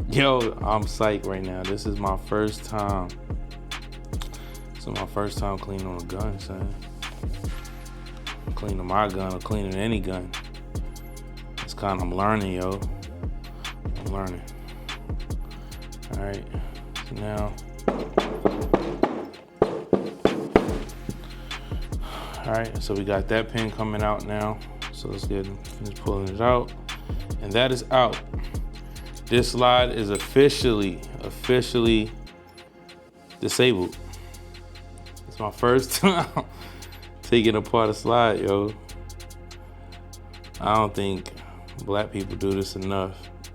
Yo, I'm psyched right now. This is my first time. This is my first time cleaning on a gun, son. Cleaning my gun or cleaning any gun. It's kind of, I'm learning, yo. I'm learning. All right, so now. All right, so we got that pin coming out now. So let's get just pulling it out. And that is out. This slide is officially disabled. It's my first time taking apart a slide, yo. I don't think black people do this enough.